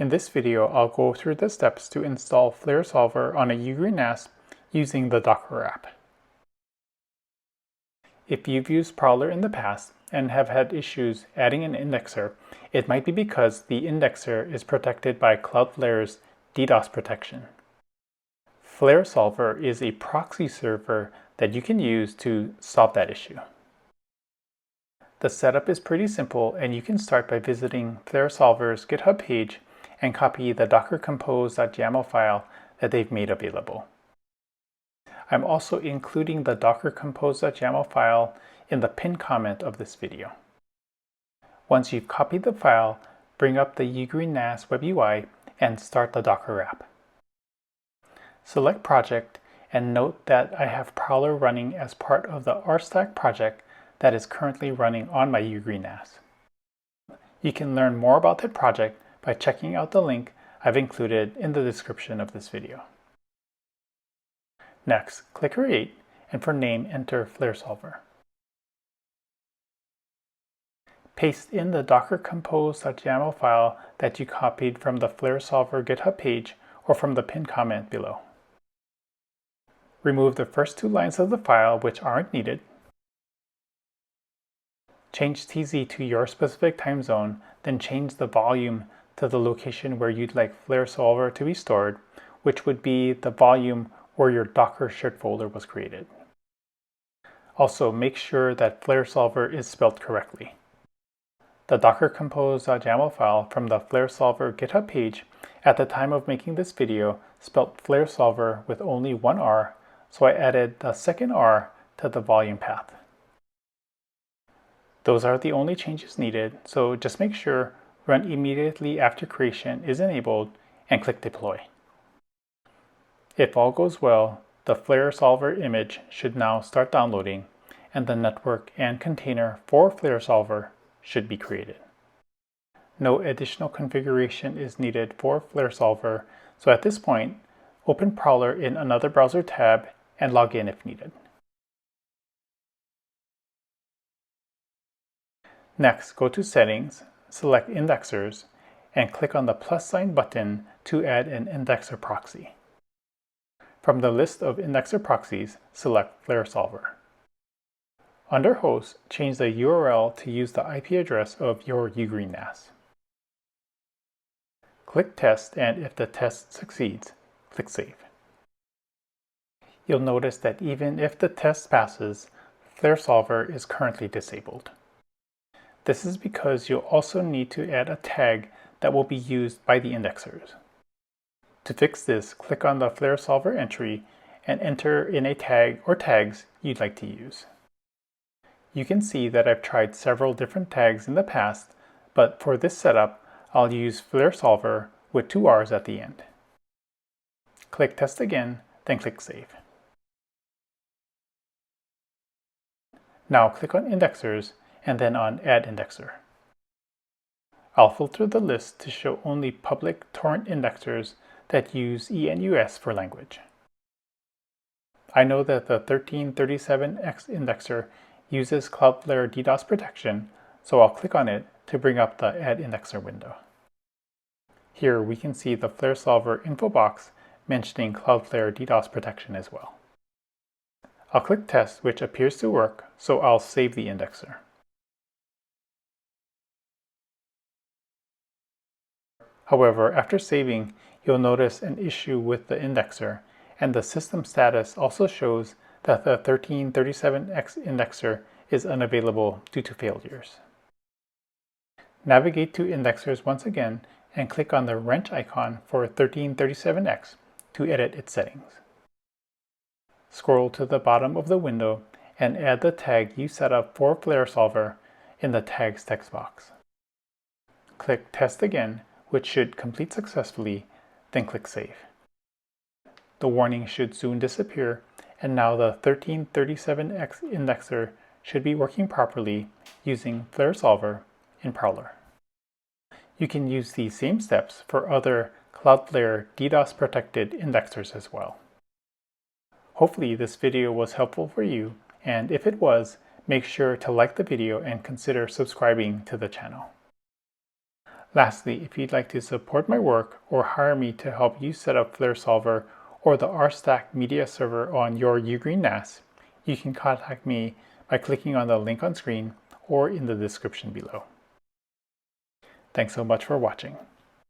In this video, I'll go through the steps to install FlareSolverr on a UGREEN NAS using the Docker app. If you've used Prowlarr in the past and have had issues adding an indexer, it might be because the indexer is protected by Cloudflare's DDoS protection. FlareSolverr is a proxy server that you can use to solve that issue. The setup is pretty simple, and you can start by visiting FlareSolverr's GitHub page and copy the docker compose.yaml file that they've made available. I'm also including the docker compose.yaml file in the pinned comment of this video. Once you've copied the file, bring up the UGREEN NAS web UI and start the Docker app. Select Project and note that I have Prowlarr running as part of the rstack project that is currently running on my UGREEN NAS. You can learn more about that project by checking out the link I've included in the description of this video. Next, click Create, and for name, enter FlareSolverr. Paste in the docker compose.yaml file that you copied from the FlareSolverr GitHub page or from the pinned comment below. Remove the first two lines of the file which aren't needed. Change TZ to your specific time zone, then change the volume to the location where you'd like FlareSolverr to be stored, which would be the volume where your Docker shared folder was created. Also, make sure that FlareSolverr is spelled correctly. The docker compose.yaml file from the FlareSolverr GitHub page at the time of making this video spelled FlareSolverr with only one R, so I added the second R to the volume path. Those are the only changes needed, so just make sure Run immediately after creation is enabled and click Deploy. If all goes well, the FlareSolverr image should now start downloading, and the network and container for FlareSolverr should be created. No additional configuration is needed for FlareSolverr, so at this point, open Prowlarr in another browser tab and log in if needed. Next, go to Settings, select Indexers, and click on the plus sign button to add an indexer proxy. From the list of indexer proxies, select FlareSolverr. Under Host, change the URL to use the IP address of your UGREEN NAS. Click Test, and if the test succeeds, click Save. You'll notice that even if the test passes, FlareSolverr is currently disabled. This is because you'll also need to add a tag that will be used by the indexers. To fix this, click on the FlareSolverr entry and enter in a tag or tags you'd like to use. You can see that I've tried several different tags in the past, but for this setup, I'll use FlareSolverr with two R's at the end. Click Test again, then click Save. Now click on Indexers and then on Add Indexer. I'll filter the list to show only public torrent indexers that use ENUS for language. I know that the 1337X indexer uses Cloudflare DDoS protection, so I'll click on it to bring up the Add Indexer window. Here we can see the FlareSolverr info box mentioning Cloudflare DDoS protection as well. I'll click Test, which appears to work, so I'll save the indexer. However, after saving, you'll notice an issue with the indexer, and the system status also shows that the 1337X indexer is unavailable due to failures. Navigate to Indexers once again and click on the wrench icon for 1337X to edit its settings. Scroll to the bottom of the window and add the tag you set up for FlareSolverr in the Tags text box. Click Test again, which should complete successfully, then click Save. The warning should soon disappear, and now the 1337X indexer should be working properly using FlareSolverr in Prowlarr. You can use these same steps for other Cloudflare DDoS protected indexers as well. Hopefully this video was helpful for you, and if it was, make sure to like the video and consider subscribing to the channel. Lastly, if you'd like to support my work or hire me to help you set up FlareSolverr or the RStack media server on your UGREEN NAS, you can contact me by clicking on the link on screen or in the description below. Thanks so much for watching.